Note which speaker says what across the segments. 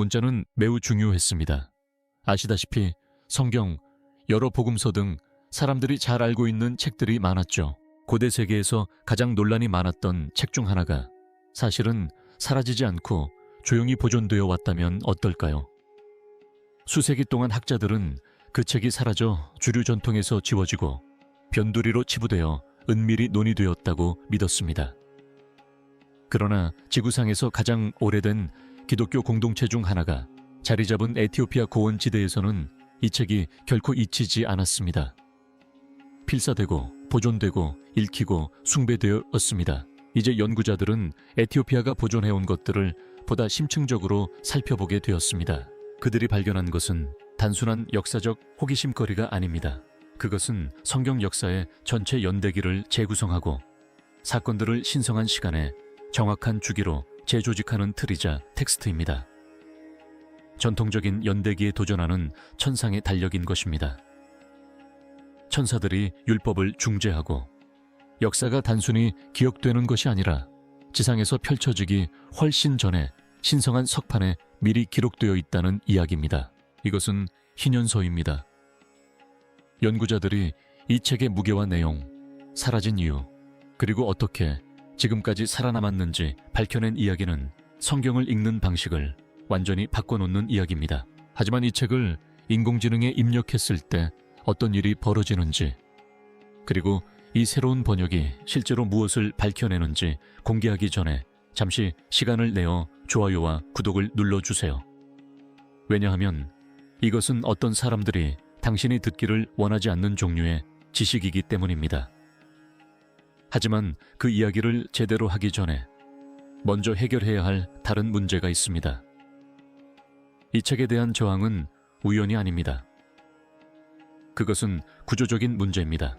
Speaker 1: 문자는 매우 중요했습니다. 아시다시피 성경, 여러 복음서 등 사람들이 잘 알고 있는 책들이 많았죠. 고대 세계에서 가장 논란이 많았던 책 중 하나가 사실은 사라지지 않고 조용히 보존되어 왔다면 어떨까요? 수세기 동안 학자들은 그 책이 사라져 주류 전통에서 지워지고 변두리로 치부되어 은밀히 논의되었다고 믿었습니다. 그러나 지구상에서 가장 오래된 기독교 공동체 중 하나가 자리 잡은 에티오피아 고원지대에서는 이 책이 결코 잊히지 않았습니다. 필사되고 보존되고 읽히고 숭배되었습니다. 이제 연구자들은 에티오피아가 보존해온 것들을 보다 심층적으로 살펴보게 되었습니다. 그들이 발견한 것은 단순한 역사적 호기심거리가 아닙니다. 그것은 성경 역사의 전체 연대기를 재구성하고 사건들을 신성한 시간에 정확한 주기로 재조직하는 틀이자 텍스트입니다. 전통적인 연대기에 도전하는 천상의 달력인 것입니다. 천사들이 율법을 중재하고 역사가 단순히 기억되는 것이 아니라 지상에서 펼쳐지기 훨씬 전에 신성한 석판에 미리 기록되어 있다는 이야기입니다. 이것은 희년서입니다. 연구자들이 이 책의 무게와 내용, 사라진 이유, 그리고 어떻게 지금까지 살아남았는지 밝혀낸 이야기는 성경을 읽는 방식을 완전히 바꿔놓는 이야기입니다. 하지만 이 책을 인공지능에 입력했을 때 어떤 일이 벌어지는지, 그리고 이 새로운 번역이 실제로 무엇을 밝혀내는지 공개하기 전에 잠시 시간을 내어 좋아요와 구독을 눌러주세요. 왜냐하면 이것은 어떤 사람들이 당신이 듣기를 원하지 않는 종류의 지식이기 때문입니다. 하지만 그 이야기를 제대로 하기 전에 먼저 해결해야 할 다른 문제가 있습니다. 이 책에 대한 저항은 우연이 아닙니다. 그것은 구조적인 문제입니다.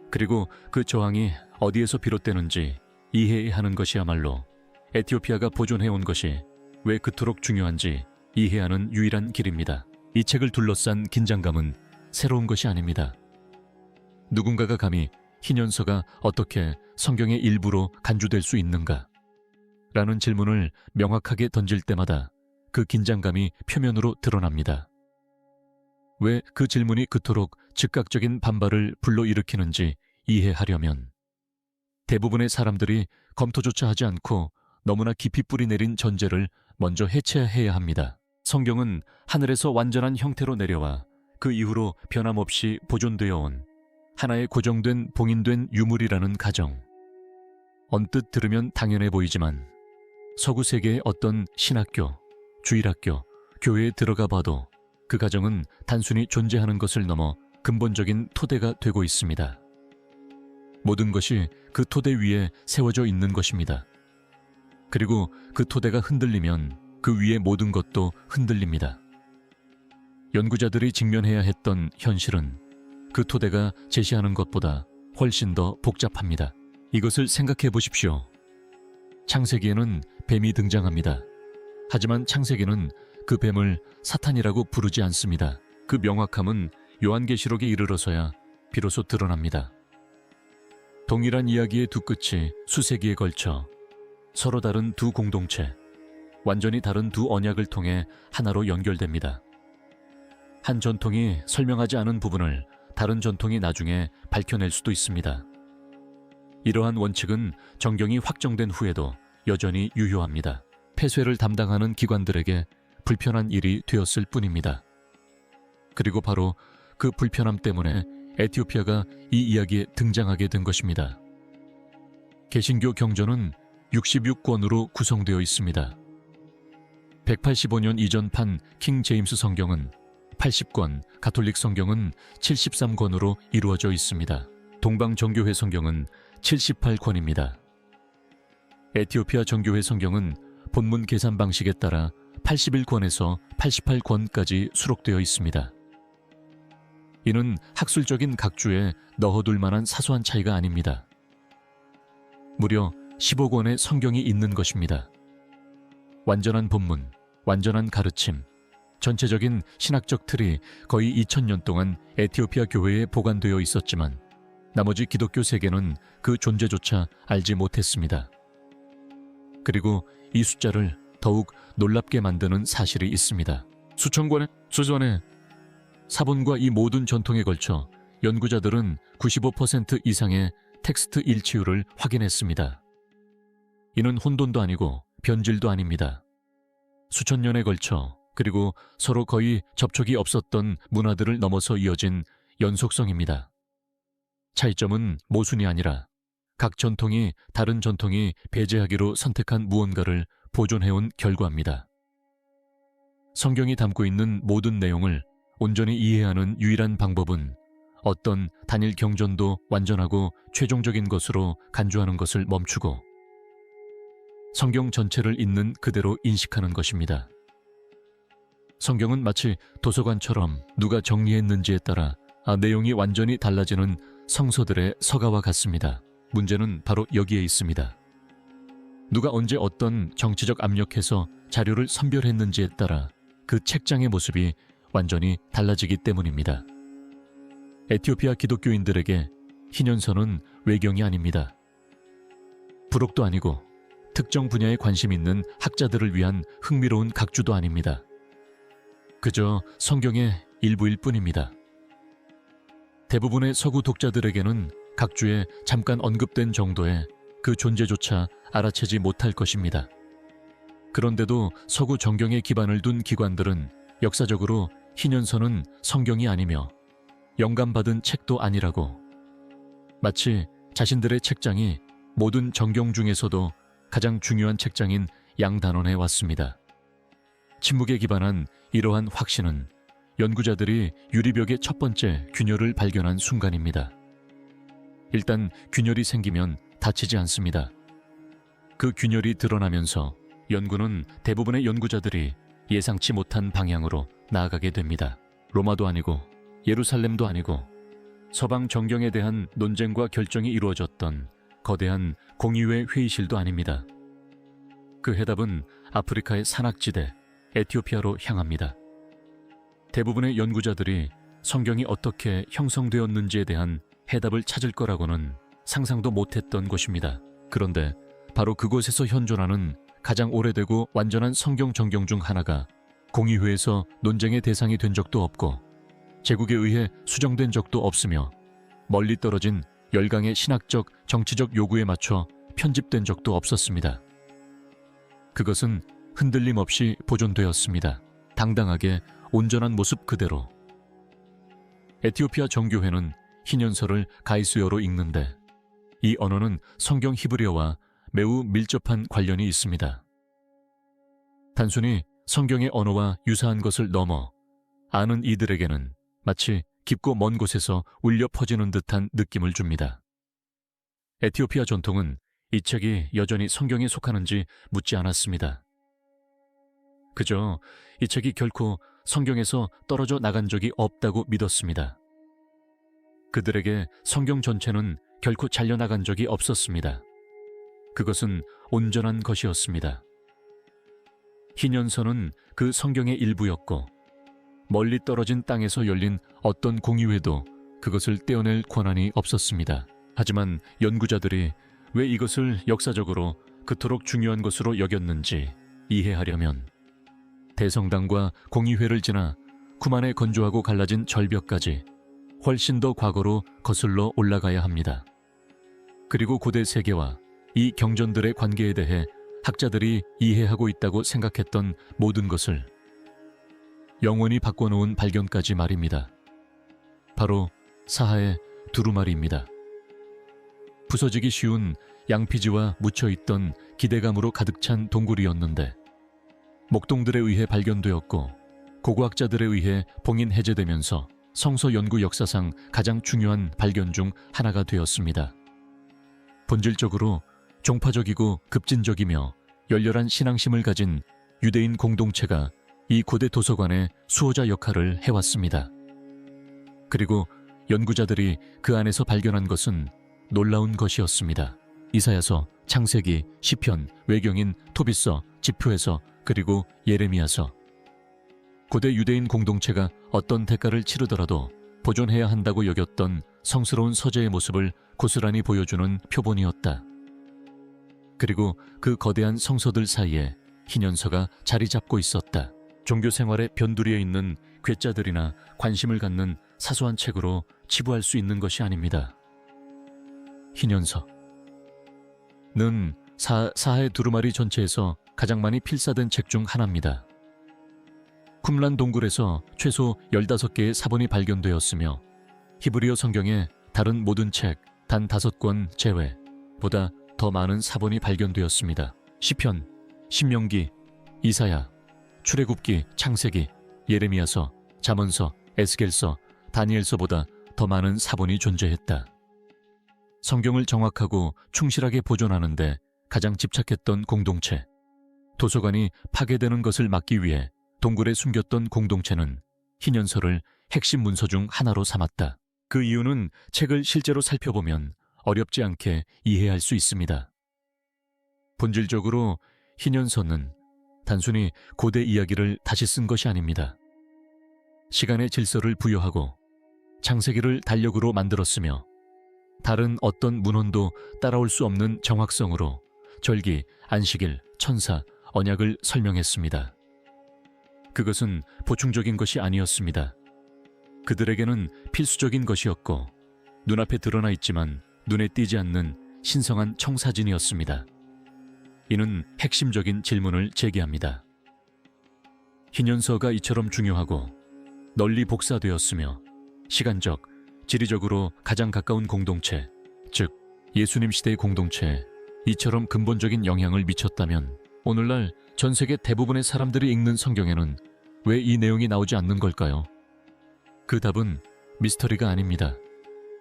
Speaker 1: 그리고 그 저항이 어디에서 비롯되는지 이해해야 하는 것이야말로 에티오피아가 보존해온 것이 왜 그토록 중요한지 이해하는 유일한 길입니다. 이 책을 둘러싼 긴장감은 새로운 것이 아닙니다. 누군가가 감히 희년서가 어떻게 성경의 일부로 간주될 수 있는가? 라는 질문을 명확하게 던질 때마다 그 긴장감이 표면으로 드러납니다. 왜 그 질문이 그토록 즉각적인 반발을 불러일으키는지 이해하려면 대부분의 사람들이 검토조차 하지 않고 너무나 깊이 뿌리내린 전제를 먼저 해체해야 합니다. 성경은 하늘에서 완전한 형태로 내려와 그 이후로 변함없이 보존되어 온 하나의 고정된 봉인된 유물이라는 가정. 언뜻 들으면 당연해 보이지만 서구 세계의 어떤 신학교, 주일학교, 교회에 들어가 봐도 그 가정은 단순히 존재하는 것을 넘어 근본적인 토대가 되고 있습니다. 모든 것이 그 토대 위에 세워져 있는 것입니다. 그리고 그 토대가 흔들리면 그 위의 모든 것도 흔들립니다. 연구자들이 직면해야 했던 현실은 그 토대가 제시하는 것보다 훨씬 더 복잡합니다. 이것을 생각해 보십시오. 창세기에는 뱀이 등장합니다. 하지만 창세기는 그 뱀을 사탄이라고 부르지 않습니다. 그 명확함은 요한계시록에 이르러서야 비로소 드러납니다. 동일한 이야기의 두 끝이 수세기에 걸쳐 서로 다른 두 공동체, 완전히 다른 두 언약을 통해 하나로 연결됩니다. 한 전통이 설명하지 않은 부분을 다른 전통이 나중에 밝혀낼 수도 있습니다. 이러한 원칙은 정경이 확정된 후에도 여전히 유효합니다. 폐쇄를 담당하는 기관들에게 불편한 일이 되었을 뿐입니다. 그리고 바로 그 불편함 때문에 에티오피아가 이 이야기에 등장하게 된 것입니다. 개신교 경전은 66권으로 구성되어 있습니다. 185년 이전판 킹 제임스 성경은 80권, 가톨릭 성경은 73권으로 이루어져 있습니다. 동방 정교회 성경은 78권입니다. 에티오피아 정교회 성경은 본문 계산 방식에 따라 81권에서 88권까지 수록되어 있습니다. 이는 학술적인 각주에 넣어둘 만한 사소한 차이가 아닙니다. 무려 15권의 성경이 있는 것입니다. 완전한 본문, 완전한 가르침, 전체적인 신학적 틀이 거의 2000년 동안 에티오피아 교회에 보관되어 있었지만 나머지 기독교 세계는 그 존재조차 알지 못했습니다. 그리고 이 숫자를 더욱 놀랍게 만드는 사실이 있습니다. 수천 권의 수전의 사본과 이 모든 전통에 걸쳐 연구자들은 95% 이상의 텍스트 일치율을 확인했습니다. 이는 혼돈도 아니고 변질도 아닙니다. 수천 년에 걸쳐 그리고 서로 거의 접촉이 없었던 문화들을 넘어서 이어진 연속성입니다. 차이점은 모순이 아니라 각 전통이 다른 전통이 배제하기로 선택한 무언가를 보존해온 결과입니다. 성경이 담고 있는 모든 내용을 온전히 이해하는 유일한 방법은 어떤 단일 경전도 완전하고 최종적인 것으로 간주하는 것을 멈추고 성경 전체를 있는 그대로 인식하는 것입니다. 성경은 마치 도서관처럼 누가 정리했는지에 따라 내용이 완전히 달라지는 성서들의 서가와 같습니다. 문제는 바로 여기에 있습니다. 누가 언제 어떤 정치적 압력에서 자료를 선별했는지에 따라 그 책장의 모습이 완전히 달라지기 때문입니다. 에티오피아 기독교인들에게 희년서는 외경이 아닙니다. 부록도 아니고 특정 분야에 관심 있는 학자들을 위한 흥미로운 각주도 아닙니다. 그저 성경의 일부일 뿐입니다. 대부분의 서구 독자들에게는 각주에 잠깐 언급된 정도의 그 존재조차 알아채지 못할 것입니다. 그런데도 서구 정경에 기반을 둔 기관들은 역사적으로 희년서는 성경이 아니며 영감받은 책도 아니라고 마치 자신들의 책장이 모든 정경 중에서도 가장 중요한 책장인 양단원에 왔습니다. 침묵에 기반한 이러한 확신은 연구자들이 유리벽의 첫 번째 균열을 발견한 순간입니다. 일단 균열이 생기면 닫히지 않습니다. 그 균열이 드러나면서 연구는 대부분의 연구자들이 예상치 못한 방향으로 나아가게 됩니다. 로마도 아니고 예루살렘도 아니고 서방 정경에 대한 논쟁과 결정이 이루어졌던 거대한 공의회 회의실도 아닙니다. 그 해답은 아프리카의 산악지대 에티오피아로 향합니다. 대부분의 연구자들이 성경이 어떻게 형성되었는지에 대한 해답을 찾을 거라고는 상상도 못했던 곳입니다. 그런데 바로 그곳에서 현존하는 가장 오래되고 완전한 성경 정경 중 하나가 공의회에서 논쟁의 대상이 된 적도 없고 제국에 의해 수정된 적도 없으며 멀리 떨어진 열강의 신학적, 정치적 요구에 맞춰 편집된 적도 없었습니다. 그것은 흔들림 없이 보존되었습니다. 당당하게 온전한 모습 그대로. 에티오피아 정교회는 희년서를 가이수어로 읽는데 이 언어는 성경 히브리어와 매우 밀접한 관련이 있습니다. 단순히 성경의 언어와 유사한 것을 넘어 아는 이들에게는 마치 깊고 먼 곳에서 울려 퍼지는 듯한 느낌을 줍니다. 에티오피아 전통은 이 책이 여전히 성경에 속하는지 묻지 않았습니다. 그저 이 책이 결코 성경에서 떨어져 나간 적이 없다고 믿었습니다. 그들에게 성경 전체는 결코 잘려나간 적이 없었습니다. 그것은 온전한 것이었습니다. 희년서는 그 성경의 일부였고 멀리 떨어진 땅에서 열린 어떤 공의회도 그것을 떼어낼 권한이 없었습니다. 하지만 연구자들이 왜 이것을 역사적으로 그토록 중요한 것으로 여겼는지 이해하려면 대성당과 공의회를 지나 쿠만의 건조하고 갈라진 절벽까지 훨씬 더 과거로 거슬러 올라가야 합니다. 그리고 고대 세계와 이 경전들의 관계에 대해 학자들이 이해하고 있다고 생각했던 모든 것을 영원히 바꿔놓은 발견까지 말입니다. 바로 사하의 두루마리입니다. 부서지기 쉬운 양피지와 묻혀있던 기대감으로 가득 찬 동굴이었는데 목동들에 의해 발견되었고 고고학자들에 의해 봉인 해제되면서 성서 연구 역사상 가장 중요한 발견 중 하나가 되었습니다. 본질적으로 종파적이고 급진적이며 열렬한 신앙심을 가진 유대인 공동체가 이 고대 도서관의 수호자 역할을 해왔습니다. 그리고 연구자들이 그 안에서 발견한 것은 놀라운 것이었습니다. 이사야서, 창세기, 시편, 외경인, 토비서, 지표에서 그리고 예레미야서. 고대 유대인 공동체가 어떤 대가를 치르더라도 보존해야 한다고 여겼던 성스러운 서재의 모습을 고스란히 보여주는 표본이었다. 그리고 그 거대한 성서들 사이에 희년서가 자리 잡고 있었다. 종교 생활에 변두리에 있는 괴짜들이나 관심을 갖는 사소한 책으로 치부할 수 있는 것이 아닙니다. 희년서는 사하의 두루마리 전체에서 가장 많이 필사된 책 중 하나입니다. 쿰란 동굴에서 최소 15개의 사본이 발견되었으며 히브리어 성경의 다른 모든 책 단 5권 제외 보다 더 많은 사본이 발견되었습니다. 시편, 신명기, 이사야, 출애굽기, 창세기, 예레미야서, 잠언서, 에스겔서, 다니엘서보다 더 많은 사본이 존재했다. 성경을 정확하고 충실하게 보존하는 데 가장 집착했던 공동체. 도서관이 파괴되는 것을 막기 위해 동굴에 숨겼던 공동체는 희년서를 핵심 문서 중 하나로 삼았다. 그 이유는 책을 실제로 살펴보면 어렵지 않게 이해할 수 있습니다. 본질적으로 희년서는 단순히 고대 이야기를 다시 쓴 것이 아닙니다. 시간의 질서를 부여하고 창세기를 달력으로 만들었으며 다른 어떤 문헌도 따라올 수 없는 정확성으로 절기, 안식일, 천사, 언약을 설명했습니다. 그것은 보충적인 것이 아니었습니다. 그들에게는 필수적인 것이었고 눈앞에 드러나 있지만 눈에 띄지 않는 신성한 청사진이었습니다. 이는 핵심적인 질문을 제기합니다. 희년서가 이처럼 중요하고 널리 복사되었으며 시간적, 지리적으로 가장 가까운 공동체, 즉 예수님 시대의 공동체에 이처럼 근본적인 영향을 미쳤다면 오늘날 전 세계 대부분의 사람들이 읽는 성경에는 왜 이 내용이 나오지 않는 걸까요? 그 답은 미스터리가 아닙니다.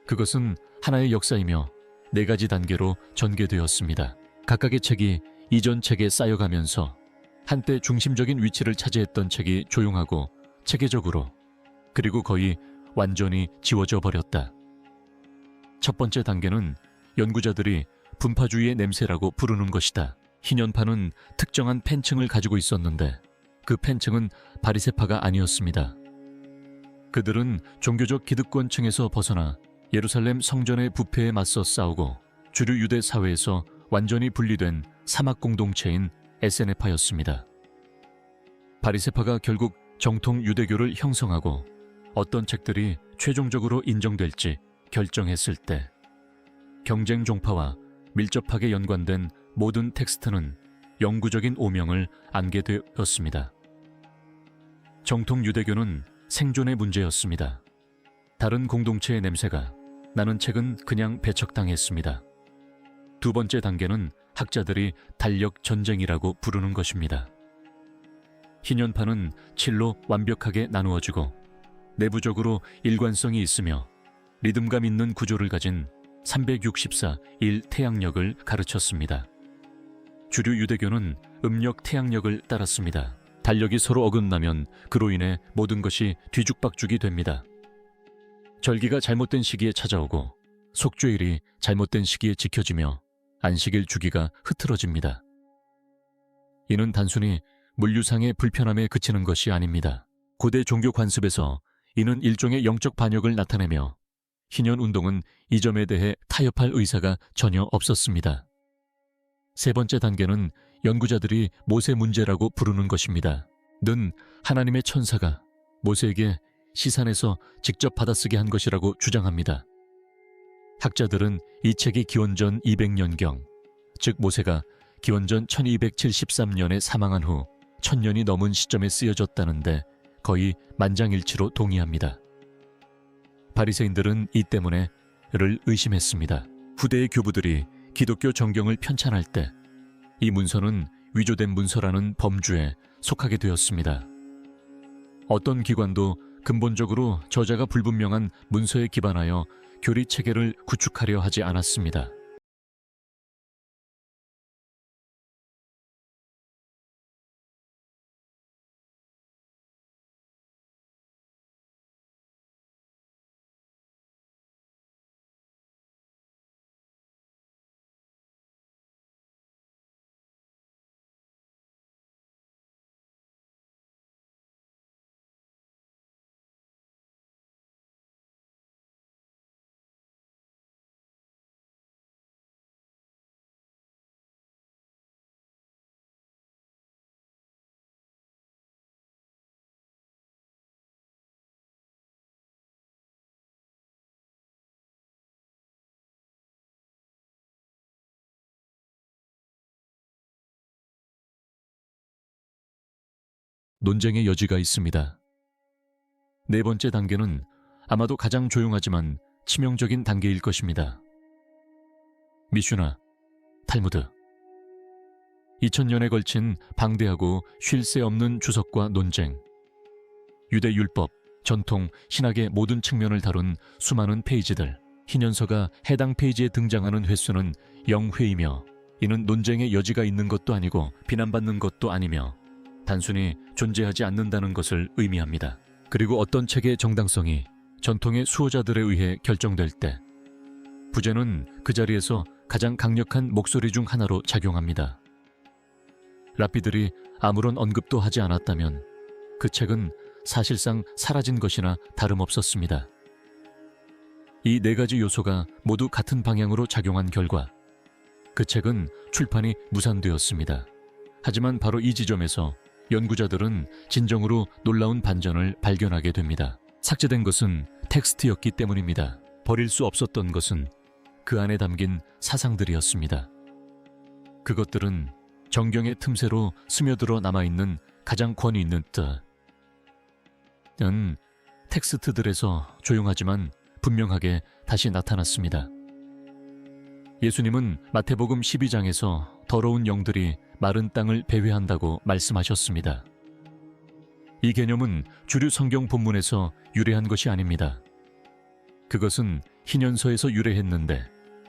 Speaker 1: 그것은 하나의 역사이며 4가지 단계로 전개되었습니다. 각각의 책이 이전 책에 쌓여가면서 한때 중심적인 위치를 차지했던 책이 조용하고 체계적으로 그리고 거의 완전히 지워져 버렸다. 첫 번째 단계는 연구자들이 분파주의의 냄새라고 부르는 것이다. 희년파는 특정한 팬층을 가지고 있었는데 그 팬층은 바리새파가 아니었습니다. 그들은 종교적 기득권층에서 벗어나 예루살렘 성전의 부패에 맞서 싸우고 주류 유대 사회에서 완전히 분리된 사막 공동체인 에세네파였습니다. 바리새파가 결국 정통 유대교를 형성하고 어떤 책들이 최종적으로 인정될지 결정했을 때 경쟁 종파와 밀접하게 연관된 모든 텍스트는 영구적인 오명을 안게 되었습니다. 정통 유대교는 생존의 문제였습니다. 다른 공동체의 냄새가 나는 책은 그냥 배척당했습니다. 두 번째 단계는 학자들이 달력 전쟁이라고 부르는 것입니다. 희년파는 7로 완벽하게 나누어지고 내부적으로 일관성이 있으며 리듬감 있는 구조를 가진 364 태양력을 가르쳤습니다. 주류 유대교는 음력 태양력을 따랐습니다. 달력이 서로 어긋나면 그로 인해 모든 것이 뒤죽박죽이 됩니다. 절기가 잘못된 시기에 찾아오고 속죄일이 잘못된 시기에 지켜지며 안식일 주기가 흐트러집니다. 이는 단순히 물류상의 불편함에 그치는 것이 아닙니다. 고대 종교 관습에서 이는 일종의 영적 반역을 나타내며 희년 운동은 이 점에 대해 타협할 의사가 전혀 없었습니다. 세 번째 단계는 연구자들이 모세 문제라고 부르는 것입니다. 는 하나님의 천사가 모세에게 시산에서 직접 받아쓰게 한 것이라고 주장합니다. 학자들은 이 책이 기원전 200년경, 즉 모세가 기원전 1273년에 사망한 후 1000년이 넘은 시점에 쓰여졌다는데 거의 만장일치로 동의합니다. 바리새인들은 이 때문에 를 의심했습니다. 후대의 교부들이 기독교 정경을 편찬할 때 이 문서는 위조된 문서라는 범주에 속하게 되었습니다. 어떤 기관도 근본적으로 저자가 불분명한 문서에 기반하여 교리 체계를 구축하려 하지 않았습니다. 논쟁의 여지가 있습니다. 네 번째 단계는 아마도 가장 조용하지만 치명적인 단계일 것입니다. 미슈나, 탈무드. 2000년에 걸친 방대하고 쉴 새 없는 주석과 논쟁. 유대 율법, 전통, 신학의 모든 측면을 다룬 수많은 페이지들. 희년서가 해당 페이지에 등장하는 횟수는 0회이며 이는 논쟁의 여지가 있는 것도 아니고 비난받는 것도 아니며 단순히 존재하지 않는다는 것을 의미합니다. 그리고 어떤 책의 정당성이 전통의 수호자들에 의해 결정될 때 부제는 그 자리에서 가장 강력한 목소리 중 하나로 작용합니다. 랍비들이 아무런 언급도 하지 않았다면 그 책은 사실상 사라진 것이나 다름없었습니다. 이 네 가지 요소가 모두 같은 방향으로 작용한 결과 그 책은 출판이 무산되었습니다. 하지만 바로 이 지점에서 연구자들은 진정으로 놀라운 반전을 발견하게 됩니다. 삭제된 것은 텍스트였기 때문입니다. 버릴 수 없었던 것은 그 안에 담긴 사상들이었습니다. 그것들은 정경의 틈새로 스며들어 남아있는 가장 권위 있는 뜻은 텍스트들에서 조용하지만 분명하게 다시 나타났습니다. 예수님은 마태복음 12장에서 더러운 영들이 마른 땅을 배회한다고 말씀하셨습니다. 이 개념은 주류 성경 본문에서 유래한 것이 아닙니다. 그것은 희년서에서 유래했는데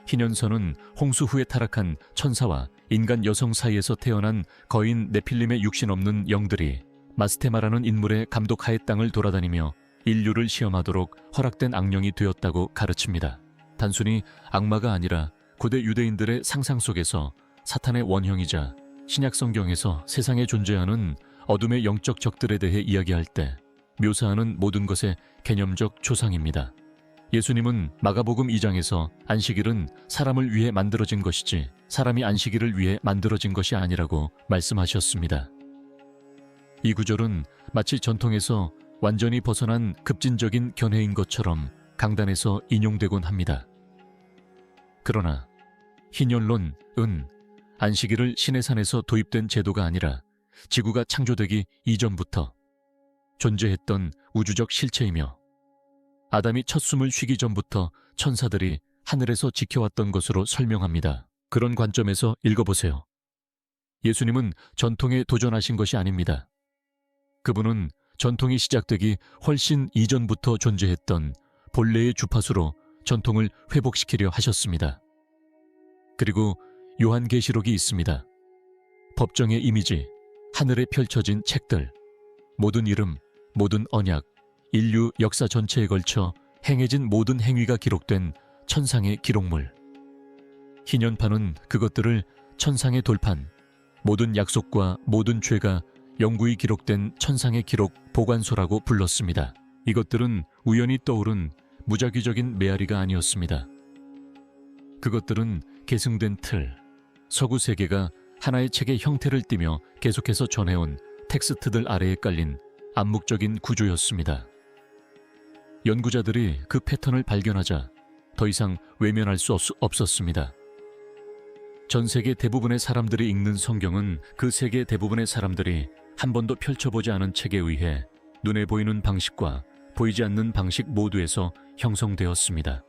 Speaker 1: 희년서는 홍수 후에 타락한 천사와 인간 여성 사이에서 태어난 거인 네필림의 육신 없는 영들이 마스테마라는 인물의 감독하에 땅을 돌아다니며 인류를 시험하도록 허락된 악령이 되었다고 가르칩니다. 단순히 악마가 아니라 고대 유대인들의 상상 속에서 사탄의 원형이자 신약 성경에서 세상에 존재하는 어둠의 영적 적들에 대해 이야기할 때 묘사하는 모든 것의 개념적 조상입니다. 예수님은 마가복음 2장에서 안식일은 사람을 위해 만들어진 것이지 사람이 안식일을 위해 만들어진 것이 아니라고 말씀하셨습니다. 이 구절은 마치 전통에서 완전히 벗어난 급진적인 견해인 것처럼 강단에서 인용되곤 합니다. 그러나 희년론은 안식일을 신의 산에서 도입된 제도가 아니라 지구가 창조되기 이전부터 존재했던 우주적 실체이며 아담이 첫 숨을 쉬기 전부터 천사들이 하늘에서 지켜왔던 것으로 설명합니다. 그런 관점에서 읽어보세요. 예수님은 전통에 도전하신 것이 아닙니다. 그분은 전통이 시작되기 훨씬 이전부터 존재했던 본래의 주파수로 전통을 회복시키려 하셨습니다. 그리고 요한계시록이 있습니다. 법정의 이미지, 하늘에 펼쳐진 책들, 모든 이름, 모든 언약, 인류 역사 전체에 걸쳐 행해진 모든 행위가 기록된 천상의 기록물. 희년판은 그것들을 천상의 돌판, 모든 약속과 모든 죄가 영구히 기록된 천상의 기록 보관소라고 불렀습니다. 이것들은 우연히 떠오른 무작위적인 메아리가 아니었습니다. 그것들은 계승된 틀, 서구 세계가 하나의 책의 형태를 띠며 계속해서 전해온 텍스트들 아래에 깔린 암묵적인 구조였습니다. 연구자들이 그 패턴을 발견하자 더 이상 외면할 수 없었습니다. 전 세계 대부분의 사람들이 읽는 성경은 그 세계 대부분의 사람들이 한 번도 펼쳐보지 않은 책에 의해 눈에 보이는 방식과 보이지 않는 방식 모두에서 형성되었습니다.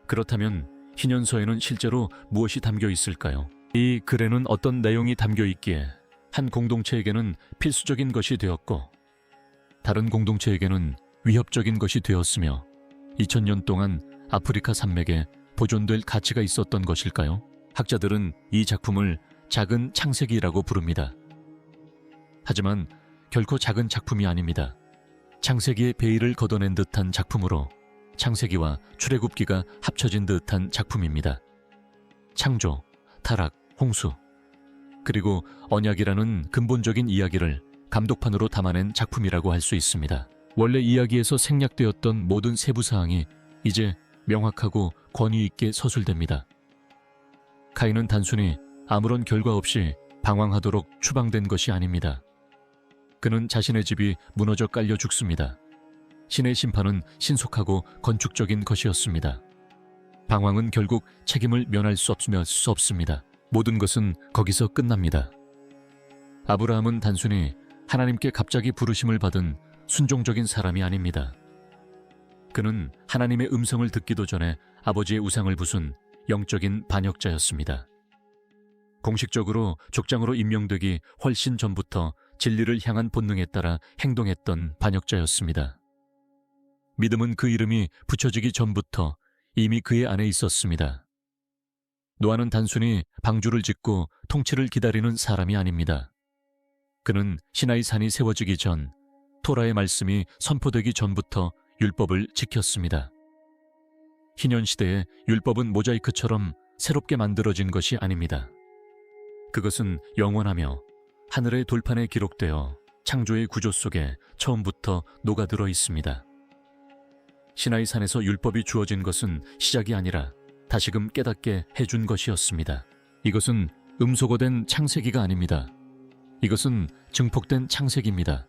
Speaker 1: 그렇다면 희년서에는 실제로 무엇이 담겨 있을까요? 이 글에는 어떤 내용이 담겨 있기에 한 공동체에게는 필수적인 것이 되었고 다른 공동체에게는 위협적인 것이 되었으며 2000년 동안 아프리카 산맥에 보존될 가치가 있었던 것일까요? 학자들은 이 작품을 작은 창세기라고 부릅니다. 하지만 결코 작은 작품이 아닙니다. 창세기의 베일을 걷어낸 듯한 작품으로 창세기와 출애굽기가 합쳐진 듯한 작품입니다. 창조, 타락, 홍수, 그리고 언약이라는 근본적인 이야기를 감독판으로 담아낸 작품이라고 할 수 있습니다. 원래 이야기에서 생략되었던 모든 세부사항이 이제 명확하고 권위 있게 서술됩니다. 가인은 단순히 아무런 결과 없이 방황하도록 추방된 것이 아닙니다. 그는 자신의 집이 무너져 깔려 죽습니다. 신의 심판은 신속하고 건축적인 것이었습니다. 방황은 결국 책임을 면할 수 없습니다. 모든 것은 거기서 끝납니다. 아브라함은 단순히 하나님께 갑자기 부르심을 받은 순종적인 사람이 아닙니다. 그는 하나님의 음성을 듣기도 전에 아버지의 우상을 부순 영적인 반역자였습니다. 공식적으로 족장으로 임명되기 훨씬 전부터 진리를 향한 본능에 따라 행동했던 반역자였습니다. 믿음은 그 이름이 붙여지기 전부터 이미 그의 안에 있었습니다. 노아는 단순히 방주를 짓고 통치를 기다리는 사람이 아닙니다. 그는 시나이 산이 세워지기 전 토라의 말씀이 선포되기 전부터 율법을 지켰습니다. 희년 시대에 율법은 모자이크처럼 새롭게 만들어진 것이 아닙니다. 그것은 영원하며 하늘의 돌판에 기록되어 창조의 구조 속에 처음부터 녹아들어 있습니다. 시나이 산에서 율법이 주어진 것은 시작이 아니라 다시금 깨닫게 해준 것이었습니다. 이것은 음소거된 창세기가 아닙니다. 이것은 증폭된 창세기입니다.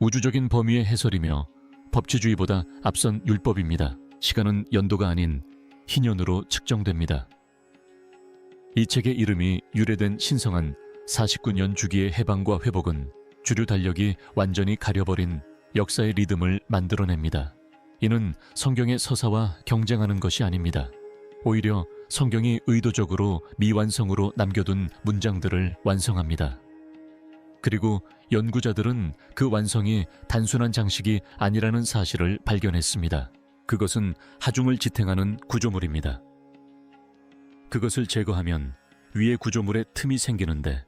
Speaker 1: 우주적인 범위의 해설이며 법치주의보다 앞선 율법입니다. 시간은 연도가 아닌 희년으로 측정됩니다. 이 책의 이름이 유래된 신성한 49년 주기의 해방과 회복은 주류 달력이 완전히 가려버린 역사의 리듬을 만들어냅니다. 이는 성경의 서사와 경쟁하는 것이 아닙니다. 오히려 성경이 의도적으로 미완성으로 남겨둔 문장들을 완성합니다. 그리고 연구자들은 그 완성이 단순한 장식이 아니라는 사실을 발견했습니다. 그것은 하중을 지탱하는 구조물입니다. 그것을 제거하면 위의 구조물에 틈이 생기는데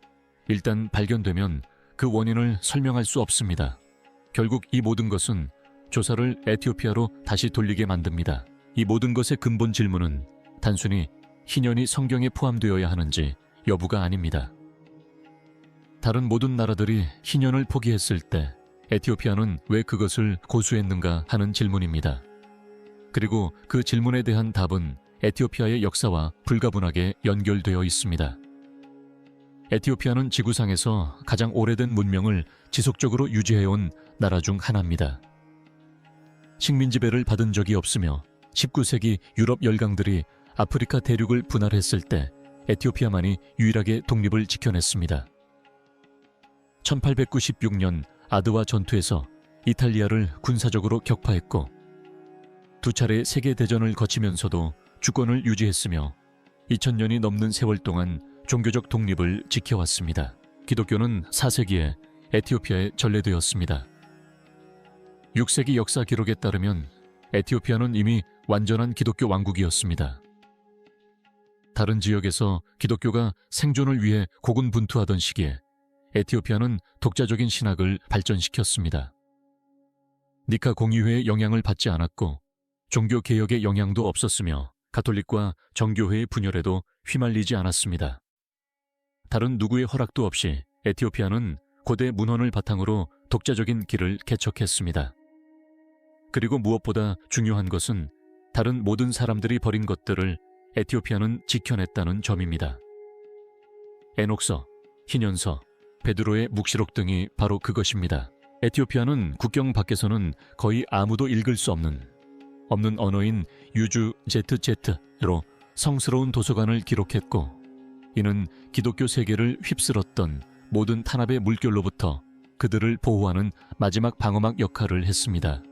Speaker 1: 일단 발견되면 그 원인을 설명할 수 없습니다. 결국 이 모든 것은 조사를 에티오피아로 다시 돌리게 만듭니다. 이 모든 것의 근본 질문은 단순히 희년이 성경에 포함되어야 하는지 여부가 아닙니다. 다른 모든 나라들이 희년을 포기했을 때 에티오피아는 왜 그것을 고수했는가 하는 질문입니다. 그리고 그 질문에 대한 답은 에티오피아의 역사와 불가분하게 연결되어 있습니다. 에티오피아는 지구상에서 가장 오래된 문명을 지속적으로 유지해온 나라 중 하나입니다. 식민 지배를 받은 적이 없으며 19세기 유럽 열강들이 아프리카 대륙을 분할했을 때 에티오피아만이 유일하게 독립을 지켜냈습니다. 1896년 아드와 전투에서 이탈리아를 군사적으로 격파했고 두 차례 세계대전을 거치면서도 주권을 유지했으며 2000년이 넘는 세월 동안 종교적 독립을 지켜왔습니다. 기독교는 4세기에 에티오피아에 전래되었습니다. 6세기 역사 기록에 따르면 에티오피아는 이미 완전한 기독교 왕국이었습니다. 다른 지역에서 기독교가 생존을 위해 고군분투하던 시기에 에티오피아는 독자적인 신학을 발전시켰습니다. 니카 공의회의 영향을 받지 않았고 종교개혁의 영향도 없었으며 가톨릭과 정교회의 분열에도 휘말리지 않았습니다. 다른 누구의 허락도 없이 에티오피아는 고대 문헌을 바탕으로 독자적인 길을 개척했습니다. 그리고 무엇보다 중요한 것은 다른 모든 사람들이 버린 것들을 에티오피아는 지켜냈다는 점입니다. 에녹서, 희년서, 베드로의 묵시록 등이 바로 그것입니다. 에티오피아는 국경 밖에서는 거의 아무도 읽을 수 없는 언어인 유주 ZZ로 성스러운 도서관을 기록했고 이는 기독교 세계를 휩쓸었던 모든 탄압의 물결로부터 그들을 보호하는 마지막 방어막 역할을 했습니다.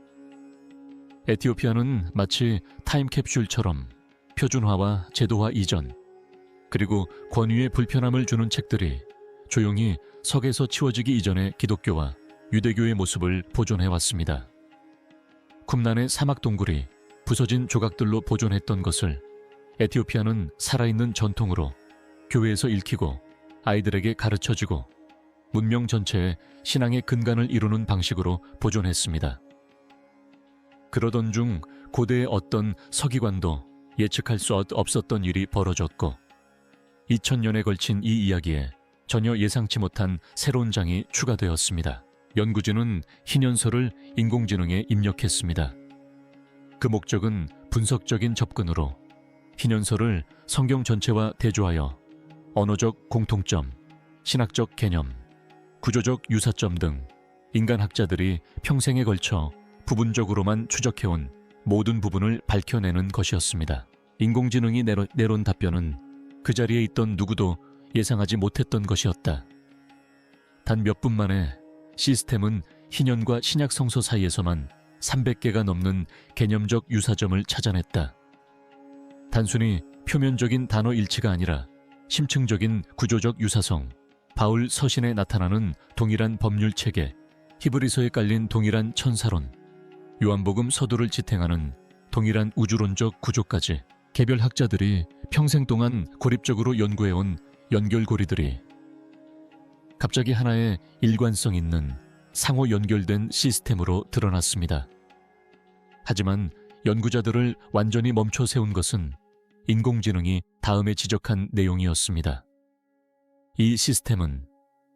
Speaker 1: 에티오피아는 마치 타임캡슐처럼 표준화와 제도화 이전 그리고 권위의 불편함을 주는 책들이 조용히 석에서 치워지기 이전의 기독교와 유대교의 모습을 보존해왔습니다. 쿰란의 사막 동굴이 부서진 조각들로 보존했던 것을 에티오피아는 살아있는 전통으로 교회에서 읽히고 아이들에게 가르쳐주고 문명 전체에 신앙의 근간을 이루는 방식으로 보존했습니다. 그러던 중 고대의 어떤 서기관도 예측할 수 없었던 일이 벌어졌고 2000년에 걸친 이 이야기에 전혀 예상치 못한 새로운 장이 추가되었습니다. 연구진은 희년서를 인공지능에 입력했습니다. 그 목적은 분석적인 접근으로 희년서를 성경 전체와 대조하여 언어적 공통점, 신학적 개념, 구조적 유사점 등 인간학자들이 평생에 걸쳐 부분적으로만 추적해온 모든 부분을 밝혀내는 것이었습니다. 인공지능이 내놓은 답변은 그 자리에 있던 누구도 예상하지 못했던 것이었다. 단 몇 분 만에 시스템은 희년과 신약 성서 사이에서만 300개가 넘는 개념적 유사점을 찾아냈다. 단순히 표면적인 단어 일치가 아니라 심층적인 구조적 유사성, 바울 서신에 나타나는 동일한 법률 체계, 히브리서에 깔린 동일한 천사론, 요한복음 서두를 지탱하는 동일한 우주론적 구조까지 개별 학자들이 평생 동안 고립적으로 연구해온 연결고리들이 갑자기 하나의 일관성 있는 상호 연결된 시스템으로 드러났습니다. 하지만 연구자들을 완전히 멈춰 세운 것은 인공지능이 다음에 지적한 내용이었습니다. 이 시스템은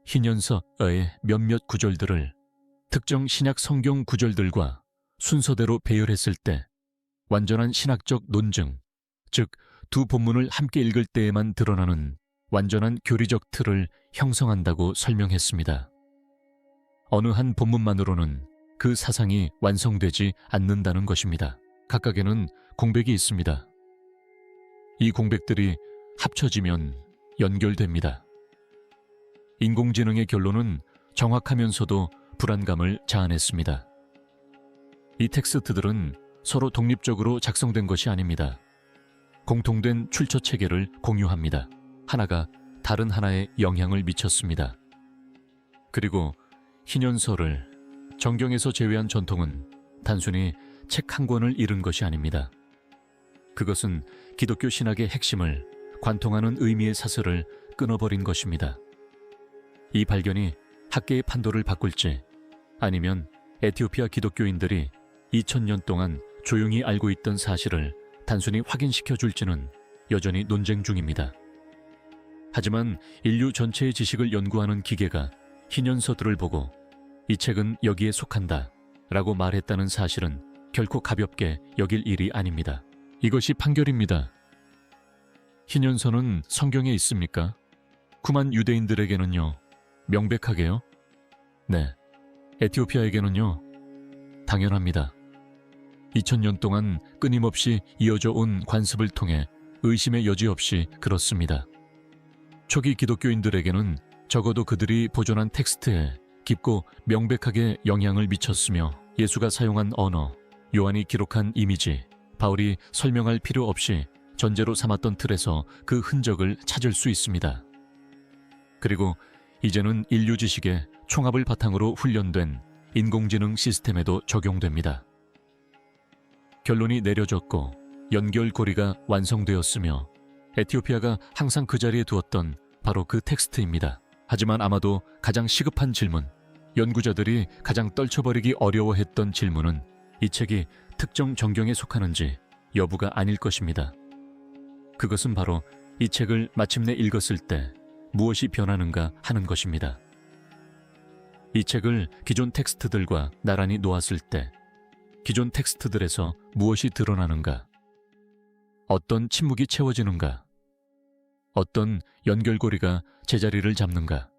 Speaker 1: 희년서의 몇몇 구절들을 특정 신약 성경 구절들과 순서대로 배열했을 때 완전한 신학적 논증, 즉 두 본문을 함께 읽을 때에만 드러나는 완전한 교리적 틀을 형성한다고 설명했습니다. 어느 한 본문만으로는 그 사상이 완성되지 않는다는 것입니다. 각각에는 공백이 있습니다. 이 공백들이 합쳐지면 연결됩니다. 인공지능의 결론은 정확하면서도 불안감을 자아냈습니다. 이 텍스트들은 서로 독립적으로 작성된 것이 아닙니다. 공통된 출처 체계를 공유합니다. 하나가 다른 하나에 영향을 미쳤습니다. 그리고 희년서를 정경에서 제외한 전통은 단순히 책 한 권을 잃은 것이 아닙니다. 그것은 기독교 신학의 핵심을 관통하는 의미의 사슬을 끊어버린 것입니다. 이 발견이 학계의 판도를 바꿀지 아니면 에티오피아 기독교인들이 2000년 동안 조용히 알고 있던 사실을 단순히 확인시켜 줄지는 여전히 논쟁 중입니다. 하지만 인류 전체의 지식을 연구하는 기계가 희년서들을 보고 이 책은 여기에 속한다 라고 말했다는 사실은 결코 가볍게 여길 일이 아닙니다. 이것이 판결입니다. 희년서는 성경에 있습니까? 구만 유대인들에게는요. 명백하게요? 네. 에티오피아에게는요. 당연합니다. 2000년 동안 끊임없이 이어져 온 관습을 통해 의심의 여지 없이 그렇습니다. 초기 기독교인들에게는 적어도 그들이 보존한 텍스트에 깊고 명백하게 영향을 미쳤으며 예수가 사용한 언어, 요한이 기록한 이미지, 바울이 설명할 필요 없이 전제로 삼았던 틀에서 그 흔적을 찾을 수 있습니다. 그리고 이제는 인류 지식의 총합을 바탕으로 훈련된 인공지능 시스템에도 적용됩니다. 결론이 내려졌고 연결고리가 완성되었으며 에티오피아가 항상 그 자리에 두었던 바로 그 텍스트입니다. 하지만 아마도 가장 시급한 질문, 연구자들이 가장 떨쳐버리기 어려워했던 질문은 이 책이 특정 정경에 속하는지 여부가 아닐 것입니다. 그것은 바로 이 책을 마침내 읽었을 때 무엇이 변하는가 하는 것입니다. 이 책을 기존 텍스트들과 나란히 놓았을 때 기존 텍스트들에서 무엇이 드러나는가? 어떤 침묵이 채워지는가? 어떤 연결고리가 제자리를 잡는가?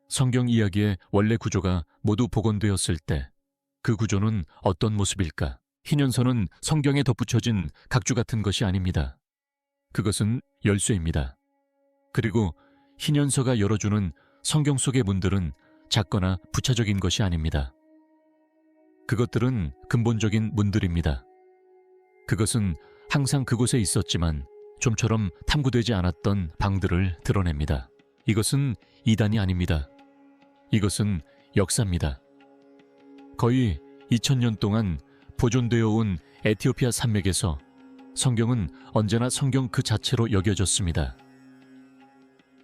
Speaker 1: 성경 이야기의 원래 구조가 모두 복원되었을 때 그 구조는 어떤 모습일까? 희년서는 성경에 덧붙여진 각주 같은 것이 아닙니다. 그것은 열쇠입니다. 그리고 희년서가 열어주는 성경 속의 문들은 작거나 부차적인 것이 아닙니다. 그것들은 근본적인 문들입니다. 그것은 항상 그곳에 있었지만 좀처럼 탐구되지 않았던 방들을 드러냅니다. 이것은 이단이 아닙니다. 이것은 역사입니다. 거의 2000년 동안 보존되어 온 에티오피아 산맥에서 성경은 언제나 성경 그 자체로 여겨졌습니다.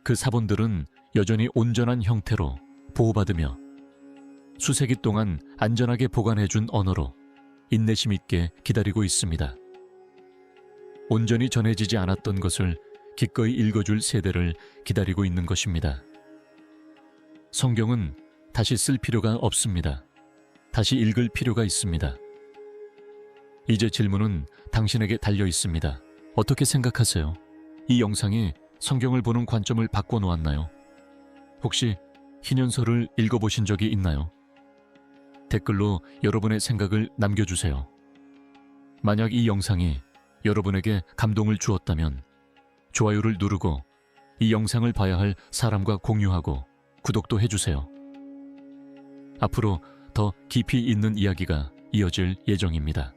Speaker 1: 그 사본들은 여전히 온전한 형태로 보호받으며 수세기 동안 안전하게 보관해준 언어로 인내심 있게 기다리고 있습니다. 온전히 전해지지 않았던 것을 기꺼이 읽어줄 세대를 기다리고 있는 것입니다. 성경은 다시 쓸 필요가 없습니다. 다시 읽을 필요가 있습니다. 이제 질문은 당신에게 달려 있습니다. 어떻게 생각하세요? 이 영상이 성경을 보는 관점을 바꿔놓았나요? 혹시 희년서를 읽어보신 적이 있나요? 댓글로 여러분의 생각을 남겨주세요. 만약 이 영상이 여러분에게 감동을 주었다면 좋아요를 누르고 이 영상을 봐야 할 사람과 공유하고 구독도 해주세요. 앞으로 더 깊이 있는 이야기가 이어질 예정입니다.